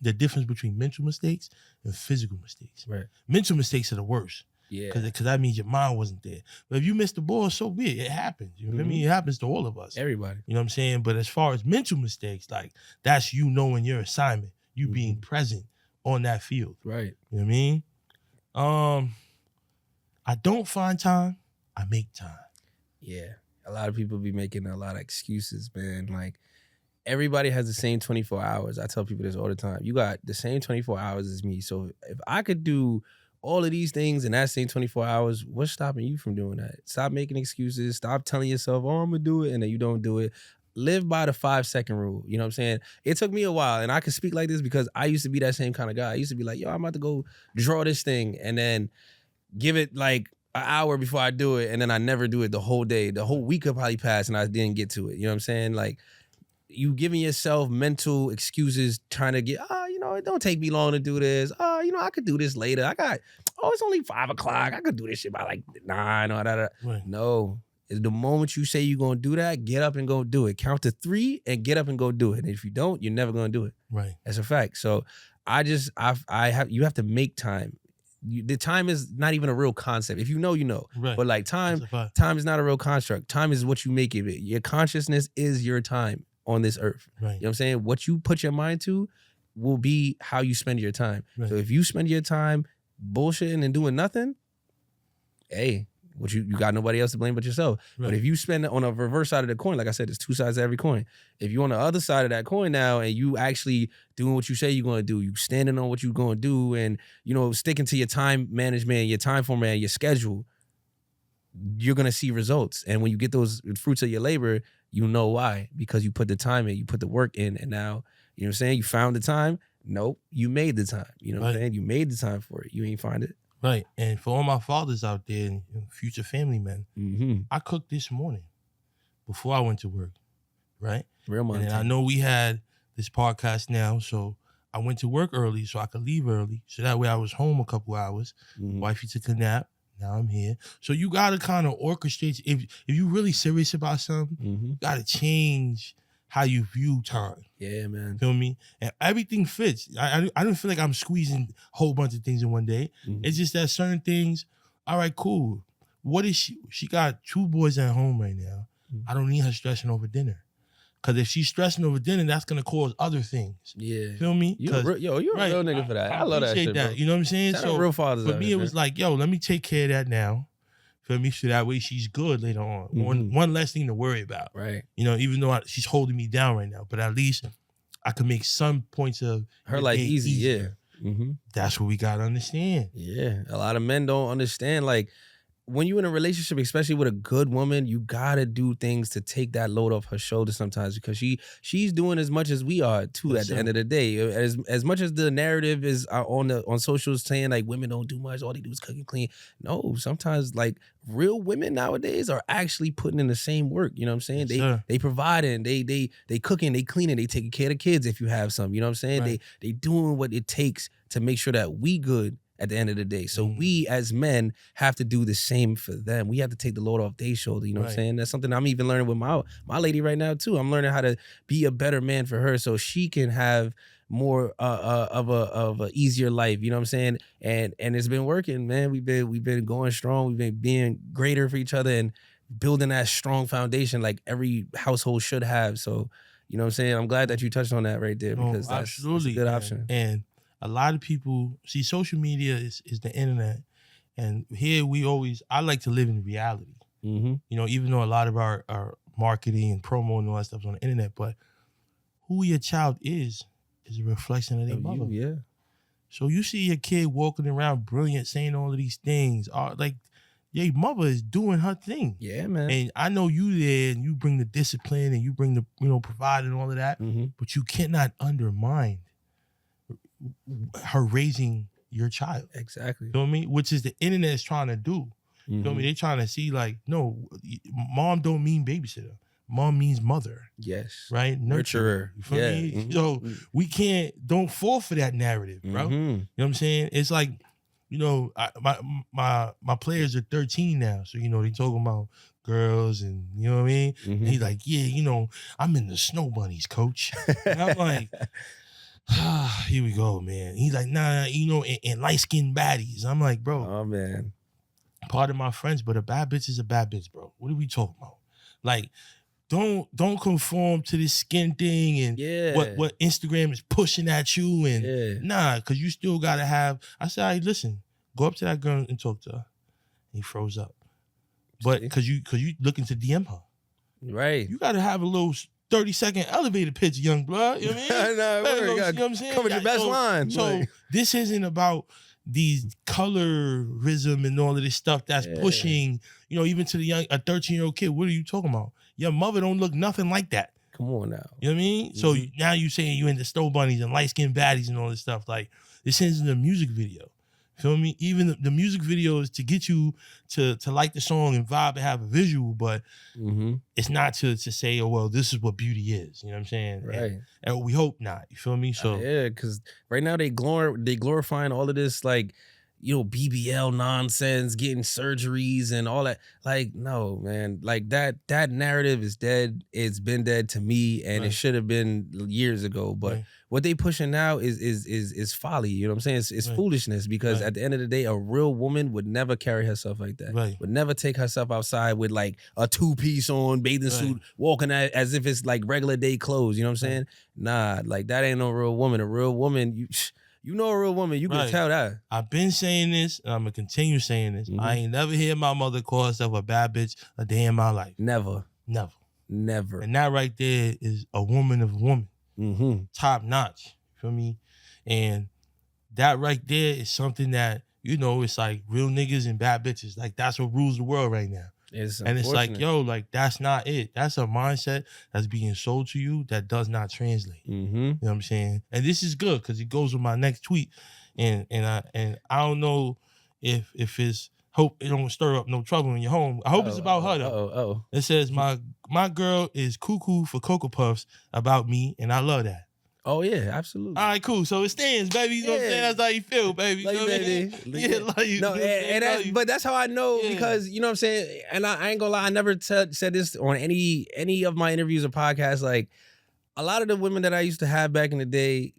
the difference between mental mistakes and physical mistakes. Right. Mental mistakes are the worst. Yeah. Because that means your mind wasn't there. But if you missed the ball, so be it. It happens. You know what I mean? It happens to all of us. Everybody. You know what I'm saying? But as far as mental mistakes, like, that's you knowing your assignment, you being present on that field. Right. You know what I mean? I don't find time, I make time. Yeah. A lot of people be making a lot of excuses, man. Like, everybody has the same 24 hours. I tell people this all the time. You got the same 24 hours as me. So if I could do all of these things in that same 24 hours, what's stopping you from doing that? Stop making excuses. Stop telling yourself, oh, I'm going to do it, and then you don't do it. Live by the 5-second rule. You know what I'm saying? It took me a while, and I can speak like this because I used to be that same kind of guy. I used to be like, yo, I'm about to go draw this thing, and then give it like an hour before I do it, and then I never do it the whole day. The whole week could probably pass, and I didn't get to it. You know what I'm saying? Like, you giving yourself mental excuses, trying to get, it don't take me long to do this. I could do this later. It's only 5 o'clock. I could do this shit by like 9 or that. Right. No. The moment you say you're going to do that, get up and go do it. Count to 3 and get up and go do it. And if you don't, you're never going to do it. Right. That's a fact. So you have to make time. The time is not even a real concept. If you know, you know. Right. But like time is not a real construct. Time is what you make of it. Your consciousness is your time on this earth. Right. You know what I'm saying? What you put your mind to will be how you spend your time. Right. So if you spend your time bullshitting and doing nothing, hey, you got nobody else to blame but yourself. Right. But if you spend it on a reverse side of the coin, like I said, there's 2 sides to every coin. If you're on the other side of that coin now and you actually doing what you say you're going to do, you standing on what you're going to do, and sticking to your time management, your time format, your schedule, you're going to see results. And when you get those fruits of your labor, you know why. Because you put the time in, you put the work in, and now, you know what I'm saying, you found the time. Nope, you made the time. You know what I'm saying? You made the time for it. You ain't find it. Right. And for all my fathers out there and future family men, I cooked this morning before I went to work, right? Real money. And I know we had this podcast now, so I went to work early so I could leave early. So that way I was home a couple hours. Wifey took a nap. Now I'm here. So you got to kind of orchestrate. If you're really serious about something, you got to change how you view time. Yeah, man. Feel me? And everything fits. I don't feel like I'm squeezing a whole bunch of things in one day. It's just that certain things, all right, cool. What is she? She got 2 boys at home right now. I don't need her stressing over dinner. Because if she's stressing over dinner, that's going to cause other things. Yeah. Feel me? You're a real nigga for that. I love that shit, bro. You know what I'm saying? So real fathers for me, it was like, yo, let me take care of that now. Feel me? So that way she's good later on. One less thing to worry about. Right. Even though she's holding me down right now. But at least I can make some points of her life easy. Easier. Yeah. That's what we got to understand. Yeah. A lot of men don't understand. Like, when you're in a relationship, especially with a good woman, you gotta do things to take that load off her shoulders sometimes, because she's doing as much as we are too. At the end of the day, as much as the narrative is on socials saying like women don't do much, all they do is cook and clean. No, sometimes like real women nowadays are actually putting in the same work. You know what I'm saying? They providing, they cooking, they cleaning, they taking care of the kids if you have some. You know what I'm saying? Right. They doing what it takes to make sure that we good at the end of the day. So we as men have to do the same for them. We have to take the load off their shoulder. You know what I'm saying? That's something I'm even learning with my lady right now too. I'm learning how to be a better man for her so she can have more of a easier life. You know what I'm saying? And it's been working, man. We've been going strong. We've been being greater for each other and building that strong foundation like every household should have. So, you know what I'm saying? I'm glad that you touched on that right there, because that's a good option. And a lot of people see social media is the internet, and here I like to live in reality. Even though a lot of our marketing and promo and all that stuff's on the internet, but who your child is a reflection of their mother. So you see your kid walking around brilliant, saying all of these things, like your mother is doing her thing. Yeah, man. And I know you there and you bring the discipline and you bring the, provide and all of that, but you cannot undermine her raising your child. Exactly. You know what I mean? Which is the internet is trying to do. You know what I mean? They're trying to see like, no, mom don't mean babysitter. Mom means mother. Yes. Right? Nurturer. You feel me? So we don't fall for that narrative, bro. You know what I'm saying? It's like, my players are 13 now. So, they talking about girls and, you know what I mean? And he's like, yeah, I'm in the snow bunnies, coach. And I'm like, here we go, man. He's like, nah, and light-skinned baddies. I'm like, bro. Oh, man. Part of my friends, but a bad bitch is a bad bitch, bro. What are we talking about? Like, don't conform to this skin thing and what Instagram is pushing at you and nah, because you still gotta have. I said, all right, listen, go up to that girl and talk to her. And he froze up, but because you looking to DM her, right? You gotta have a little 30-second elevator pitch, young blood. You know what I mean? You know what I'm saying? Come with your best line. So this isn't about these colorism and all of this stuff that's pushing, even to a 13-year-old kid. What are you talking about? Your mother don't look nothing like that. Come on now. You know what I mean? So now you saying you into snow bunnies and light-skinned baddies and all this stuff. Like, this isn't a music video. Feel me? Even the music video is to get you to like the song and vibe and have a visual, but it's not to say, oh, well, this is what beauty is. You know what I'm saying? Right. And we hope not. You feel me? So yeah, because right now they glorifying all of this, like, BBL nonsense, getting surgeries and all that. Like, no, man. Like, that narrative is dead. It's been dead to me, and it should have been years ago. But what they pushing now is folly. You know what I'm saying? It's foolishness, because at the end of the day, a real woman would never carry herself like that. Would never take herself outside with like a 2-piece on, bathing suit, walking as if it's like regular day clothes. You know what I'm saying? Nah, like, that ain't no real woman. A real woman, you know a real woman, you can tell that. I've been saying this, and I'm going to continue saying this. I ain't never hear my mother call herself a bad bitch a day in my life. Never. Never. And that right there is a woman of a woman. Top notch. You feel me? And that right there is something that, it's like real niggas and bad bitches. Like, that's what rules the world right now. And it's like, yo, like, that's not it. That's a mindset that's being sold to you that does not translate. You know what I'm saying? And this is good because it goes with my next tweet. And I don't know if it's hope it don't stir up no trouble in your home. I hope it's about her though. It says my girl is cuckoo for Cocoa Puffs about me, and I love that. Oh, yeah, absolutely. All right, cool. So it stands, baby. You know what I'm saying? That's how you feel, baby. Love you, baby. Yeah, love you. No, but that's how I know, because, you know what I'm saying? And I ain't gonna lie, I never said this on any of my interviews or podcasts. Like, a lot of the women that I used to have back in the day,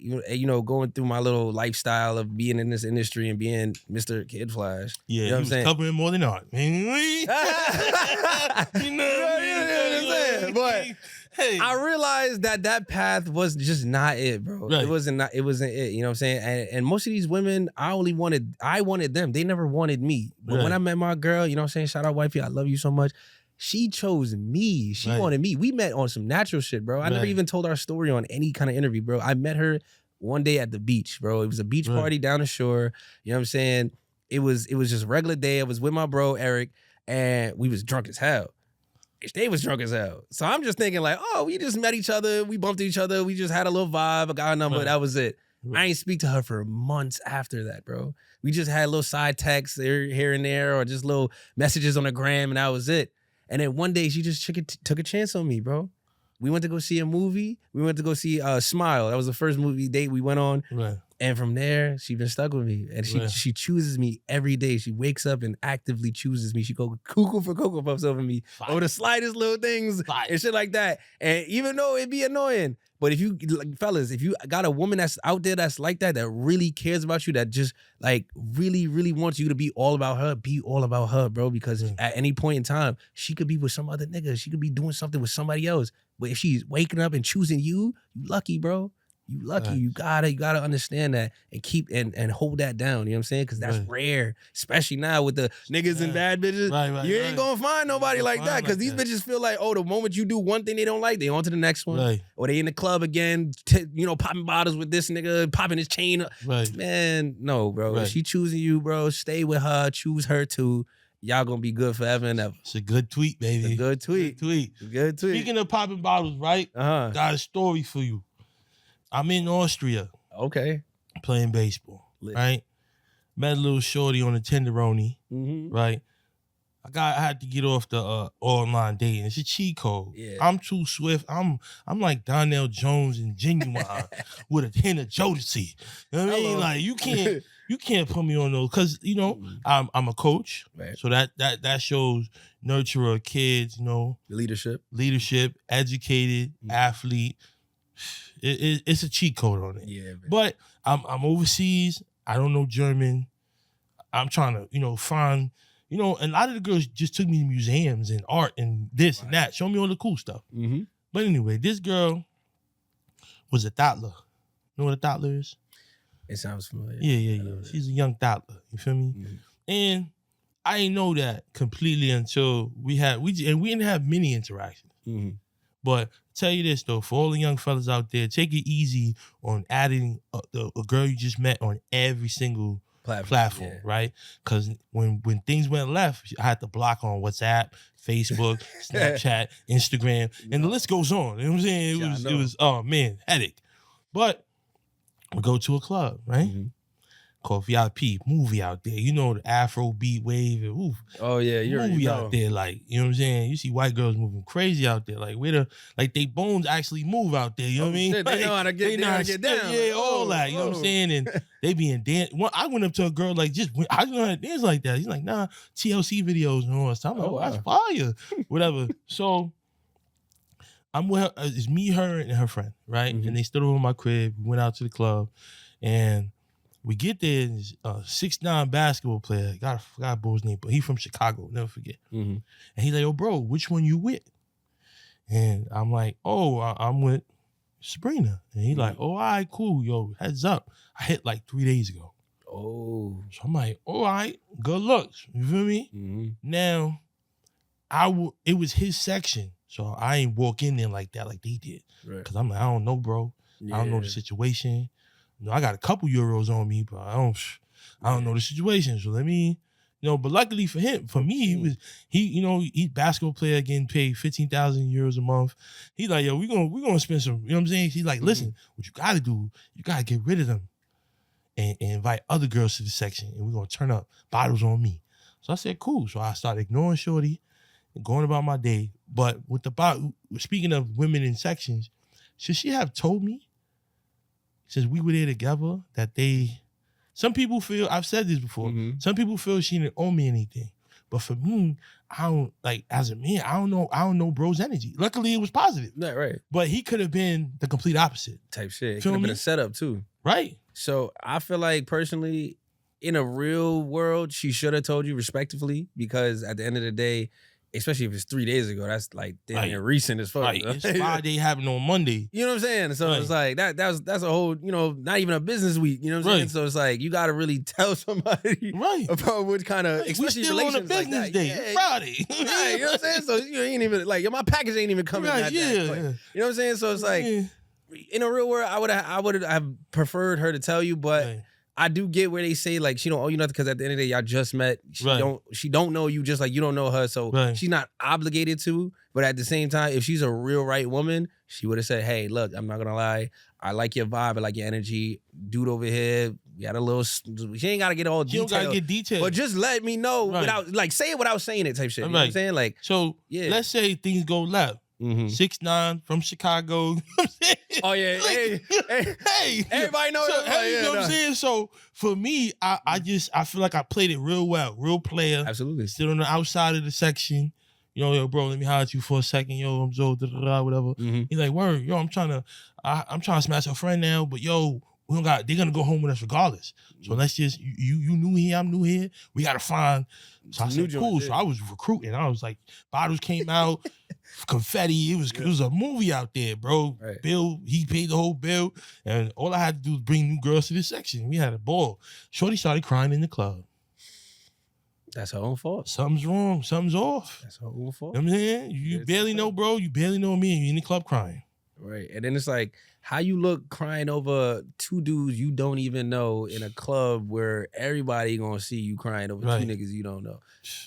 going through my little lifestyle of being in this industry and being Mr. Kid Flash. Yeah, you know what I'm saying? Covering more than art. You know what I'm saying? But I realized that path was just not it, bro. It wasn't it. You know what I'm saying? And most of these women, I wanted them. They never wanted me. But when I met my girl, you know what I'm saying? Shout out wifey, I love you so much. She chose me. She wanted me. We met on some natural shit, bro. I never even told our story on any kind of interview, bro. I met her one day at the beach, bro. It was a beach party down the shore. You know what I'm saying? It was just a regular day. I was with my bro, Eric, and we was drunk as hell. They was drunk as hell. So I'm just thinking like, oh, we just met each other. We bumped each other. We just had a little vibe. I got a number. That was it. I ain't speak to her for months after that, bro. We just had little side texts here and there, or just little messages on the gram, and that was it. And then one day she just took a chance on me, bro. We went to go see a movie. We went to go see Smile. That was the first movie date we went on. And from there, she been stuck with me. And she chooses me every day. She wakes up and actively chooses me. She go cuckoo for Cocoa Puffs over me. Over the slightest little things and shit like that. And even though it'd be annoying, but if you, fellas, if you got a woman that's out there that's like that really cares about you, that just like really, really wants you to be all about her, be all about her, bro. Because at any point in time, she could be with some other nigga. She could be doing something with somebody else. But if she's waking up and choosing you, you lucky, bro. You lucky. You gotta understand that and keep and hold that down. You know what I'm saying? Because that's rare, especially now with the niggas and bad bitches. You ain't gonna find nobody like that, because these bitches feel like, oh, the moment you do one thing they don't like, they on to the next one, or they in the club again, popping bottles with this nigga, popping his chain. Man, no, bro. If she choosing you, bro, stay with her. Choose her too. y'all gonna be good forever and ever. It's a good tweet, baby. It's a good tweet. Good tweet. Speaking of popping bottles, right? Got a story for you. I'm in Austria. Okay. Playing baseball, Lit. right? Met a little shorty on a tenderoni, Mm-hmm. right? I had to get off the online dating. It's a cheat code. Yeah. I'm too swift. I'm like Donnell Jones and Genuine with a hint of Jodeci. You know what I mean? Like you can't put me on those because you know I'm a coach, Right. so that shows nurturer of kids. You know, Leadership, educated, athlete. It's a cheat code on it. Yeah, man. But I'm overseas. I don't know German. I'm trying to find. And a lot of the girls just took me to museums and art and this and that. Show me all the cool stuff. Mm-hmm. But anyway, this girl was a toddler. You know what a toddler is? It sounds familiar. Yeah. She's a young toddler. You feel me? Mm-hmm. And I didn't know that completely until we didn't have many interactions. Mm-hmm. But tell you this though, for all the young fellas out there, take it easy on adding a girl you just met on every single platform, yeah. right? Because when things went left, I had to block on WhatsApp, Facebook, Snapchat, Instagram, and the list goes on. You know what I'm saying? It was oh man, headache. But we go to a club, right? Mm-hmm. Called VIP, movie out there. You know the Afro beat wave. Oof. Oh yeah, you're movie out there, like you know what I'm saying. You see white girls moving crazy out there, like they bones actually move out there. You know what I mean? Shit, like, they know how to get down. Yeah, all that. You know what I'm saying? And they be in dance. I went up to a girl like I know how to dance like that. He's like, nah, TLC videos and all that stuff. I'm like, that's fire, whatever. So I'm with her. It's me, her, and her friend, right? Mm-hmm. And they stood over my crib. We went out to the club, and we get there, and 6'9" basketball player, I forgot boy's name, but he from Chicago, never forget. Mm-hmm. And he's like, "Yo, bro, which one you with?" And I'm like, "Oh, I'm with Sabrina." And he's like, "Oh, all right, cool, yo, heads up. I hit like 3 days ago." Oh. So I'm like, "All right, good looks." You feel me? Mm-hmm. Now, it was his section, so I ain't walk in there like that, like they did. Right. Cause I'm like, I don't know, bro. Yeah. I don't know the situation. I got a couple euros on me, but I don't know the situation. So let me, but luckily for me, he's basketball player getting paid 15,000 euros a month. He's like, yo, we're gonna spend some, you know what I'm saying? He's like, listen, what you gotta do, you gotta get rid of them and invite other girls to the section, and we're gonna turn up bottles on me. So I said, cool. So I started ignoring shorty and going about my day. But with speaking of women in sections, should she have told me, since we were there together, that some people feel, I've said this before, some people feel she didn't owe me anything. But for me, I don't, like, as a man, I don't know bro's energy. Luckily, it was positive. Yeah, right. But he could have been the complete opposite. Type shit. It Feel could have me? been a setup too. Right. So I feel like personally, in a real world, she should have told you respectively, because at the end of the day, especially if it's 3 days ago, that's like damn near recent as fuck. Right. It's Friday happened on Monday. You know what I'm saying? So it's like that's a whole, not even a business week. You know what I'm saying? So it's like you gotta really tell somebody about what kind of, especially we still on a relations business like that. day. Yeah, It's Friday. right, you know what I'm saying? So you ain't even like my package ain't even coming. Right, that yeah. day. Like, you know what I'm saying? So it's like in a real world, I would have preferred her to tell you, but I do get where they say like she don't owe you nothing, because at the end of the day y'all just met. She don't know you, just like you don't know her, so she's not obligated to. But at the same time, if she's a real right woman, she would have said, "Hey, look, I'm not gonna lie, I like your vibe, I like your energy. Dude over here, we had a little. She ain't gotta get all detailed. You don't gotta get detailed, but just let me know without like say it without saying it type shit. You know what I'm saying? Like, so let's say things go left. 6'9" from Chicago. Oh yeah, hey, everybody knows. So, you know what I'm saying? So for me, I feel like I played it real well, real player. Absolutely. Still on the outside of the section. Yo, bro, let me holler at you for a second. Yo, I'm so whatever. He's like, word, yo, I'm trying to smash her friend now, but yo, they're gonna go home with us regardless. So let's just, you new here, I'm new here. We gotta find. So I said, cool. So I was recruiting. I was like, bottles came out, confetti. It was a movie out there, bro. Right. Bill, he paid the whole bill, and all I had to do was bring new girls to this section. We had a ball. Shorty started crying in the club. That's her own fault. Something's wrong. Something's off. That's her own fault. You know what I'm saying? You barely know, bro. You barely know me, and you in the club crying. Right. And then it's like how you look crying over two dudes you don't even know in a club where everybody gonna see you crying over two niggas you don't know.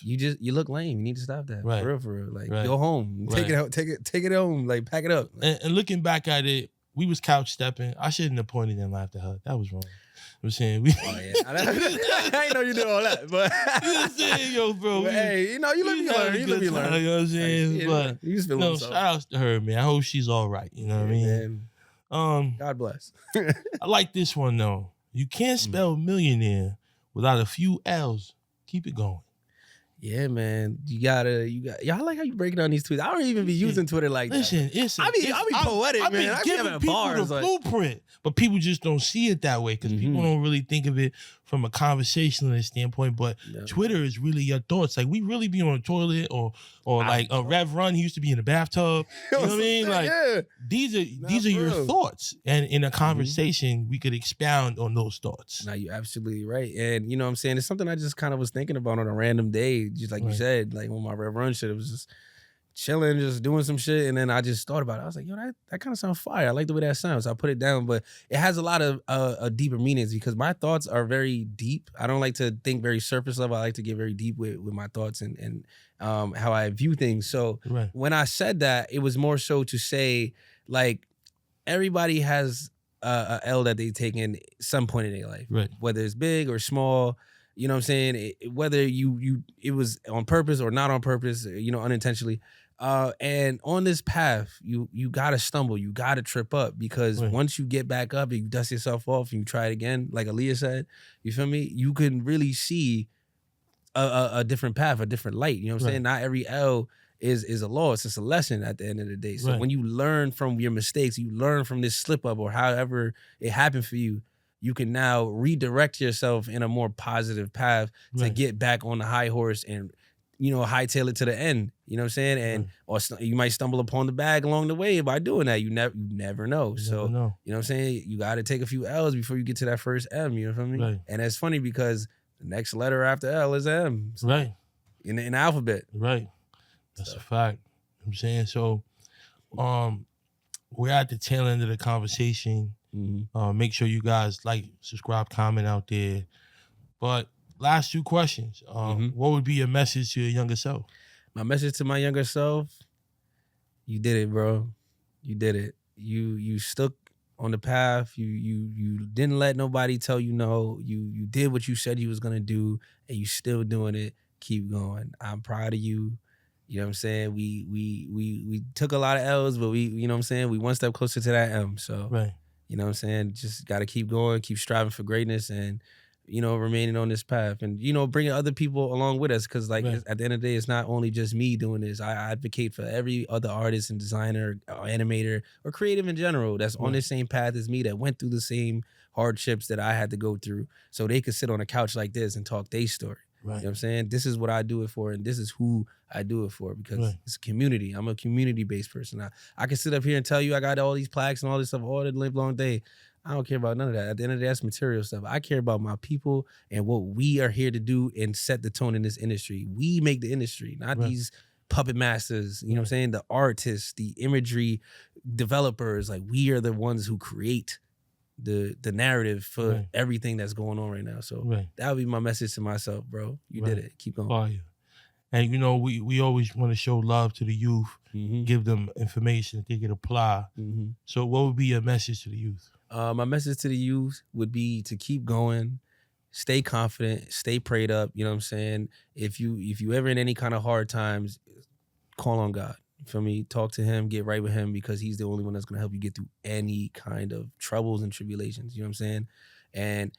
You look lame. You need to stop that. For real. Like go home. Take it out, take it home, like pack it up. And looking back at it, we was couch stepping. I shouldn't have pointed and laughed at her. That was wrong. I'm saying I ain't know you did all that, but you know what I'm saying, yo, bro. But hey, you know, you let me learn. You let me learn. You know what I'm saying? But you just feeling shout outs to her, man. I hope she's all right. You know what I mean? God bless. I like this one though. You can't spell millionaire without a few L's. Keep it going. Yeah, man. You got y'all like how you breaking down these tweets. I don't even be using Twitter like that. Listen, I be poetic, man. I be giving people bars, the blueprint, but people just don't see it that way because people don't really think of it from a conversationalist standpoint. But Twitter is really your thoughts. Like we really be on the toilet or like a Rev Run. He used to be in the bathtub. You know what I mean? Like these are your thoughts, and in a conversation we could expound on those thoughts. Now you're absolutely right, and you know what I'm saying. It's something I just kind of was thinking about on a random day. Just like you said, like when my Rev Run shit, it was just chilling, just doing some shit, and then I just thought about it. I was like, yo, that kind of sounds fire. I like the way that sounds. So I put it down, but it has a lot of deeper meanings because my thoughts are very deep. I don't like to think very surface level. I like to get very deep with my thoughts and how I view things. So when I said that, it was more so to say, like, everybody has a L that they take in some point in their life, whether it's big or small. You know what I'm saying? Whether it was on purpose or not on purpose, you know, unintentionally. And on this path, you gotta stumble, you gotta trip up because once you get back up and you dust yourself off and you try it again, like Aaliyah said, you feel me? You can really see a different path, a different light. You know what I'm saying? Not every L is a loss, it's a lesson at the end of the day. So when you learn from your mistakes, you learn from this slip up or however it happened for you, you can now redirect yourself in a more positive path to get back on the high horse and, you know, hightail it to the end. You know what I'm saying? And or you might stumble upon the bag along the way by doing that. You never know. You know what I'm saying? You got to take a few L's before you get to that first M. You know what I mean? And it's funny because the next letter after L is M. So in the alphabet. That's a fact. You know what I'm saying? So we're at the tail end of the conversation. Make sure you guys like, subscribe, comment out there. But last two questions. What would be your message to your younger self? My message to my younger self, you did it, bro. You did it. You stuck on the path. You didn't let nobody tell you no. You did what you said you was gonna do, and you still doing it. Keep going. I'm proud of you. You know what I'm saying? We took a lot of L's, but you know what I'm saying? We one step closer to that M. So you know what I'm saying? Just got to keep going, keep striving for greatness, and, you know, remaining on this path. And, you know, bringing other people along with us because, like, at the end of the day, it's not only just me doing this. I advocate for every other artist and designer or animator or creative in general that's on the same path as me, that went through the same hardships that I had to go through so they could sit on a couch like this and talk their story. You know what I'm saying? This is what I do it for, and this is who I do it for because it's a community. I'm a community-based person. I can sit up here and tell you I got all these plaques and all this stuff all the live long day. I don't care about none of that. At the end of the day, that's material stuff. I care about my people and what we are here to do and set the tone in this industry. We make the industry, not these puppet masters, you know what I'm saying? The artists, the imagery developers. Like, we are the ones who create the narrative for everything that's going on right now. So that would be my message to myself, bro. You did it. Keep going. Fire. And, you know, we always want to show love to the youth, give them information that they can apply. So what would be your message to the youth? My message to the youth would be to keep going, stay confident, stay prayed up. You know what I'm saying? If you ever in any kind of hard times, call on God. For me, talk to him, get right with him, because he's the only one that's going to help you get through any kind of troubles and tribulations. You know what I'm saying? And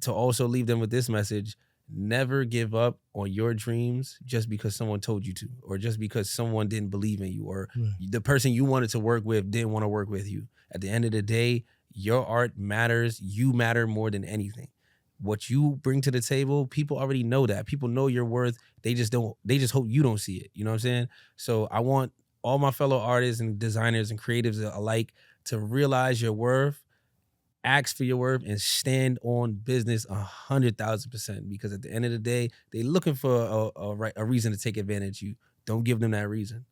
to also leave them with this message: never give up on your dreams just because someone told you to, or just because someone didn't believe in you, or the person you wanted to work with didn't want to work with you. At the end of the day, your art matters. You matter more than anything. What you bring to the table, people already know that. People know your worth. They just hope you don't see it. You know what I'm saying? So I want all my fellow artists and designers and creatives alike to realize your worth, ask for your worth, and stand on business 100,000%. Because at the end of the day, they're looking for a reason to take advantage of you. Don't give them that reason.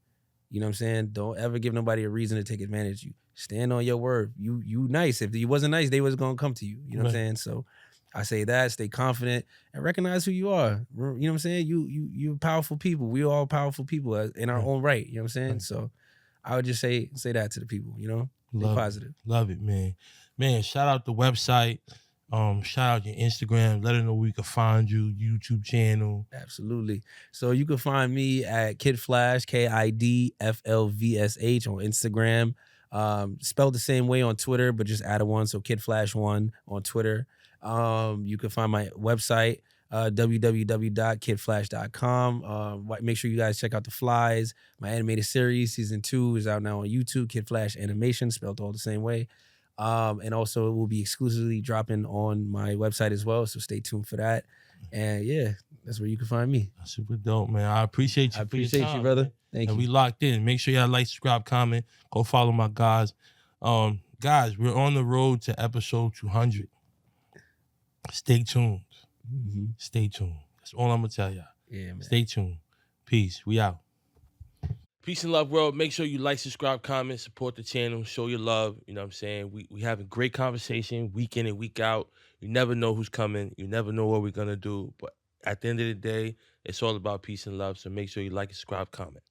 You know what I'm saying? Don't ever give nobody a reason to take advantage of you. Stand on your word. You nice. If you wasn't nice, they was gonna come to you. You know what I'm saying? So I say that, stay confident and recognize who you are. You know what I'm saying? You're powerful people. We all powerful people in our own right. You know what I'm saying? So I would just say that to the people, you know? Stay positive. Love it, man. Man, shout out the website. Shout out your Instagram. Let them know where we can find you, YouTube channel. Absolutely. So you can find me at Kid Flash, KIDFLVSH on Instagram. Spelled the same way on Twitter, but just add a 1. So Kid Flash 1 on Twitter. You can find my website, www.kidflash.com. Make sure you guys check out the Flies. My animated series, season 2, is out now on YouTube. Kid Flash Animation, spelled all the same way. And also it will be exclusively dropping on my website as well. So stay tuned for that. And yeah, that's where you can find me. Super dope, man. I appreciate you. I appreciate you, brother. Thank you. And we locked in. Make sure y'all like, subscribe, comment. Go follow my guys. Guys, we're on the road to episode 200. Stay tuned. Mm-hmm. Stay tuned. That's all I'm gonna tell y'all. Yeah, man. Stay tuned. Peace. We out. Peace and love, world. Make sure you like, subscribe, comment, support the channel, show your love. You know what I'm saying? We have a great conversation week in and week out. You never know who's coming. You never know what we're gonna do. But at the end of the day, it's all about peace and love. So make sure you like, subscribe, comment.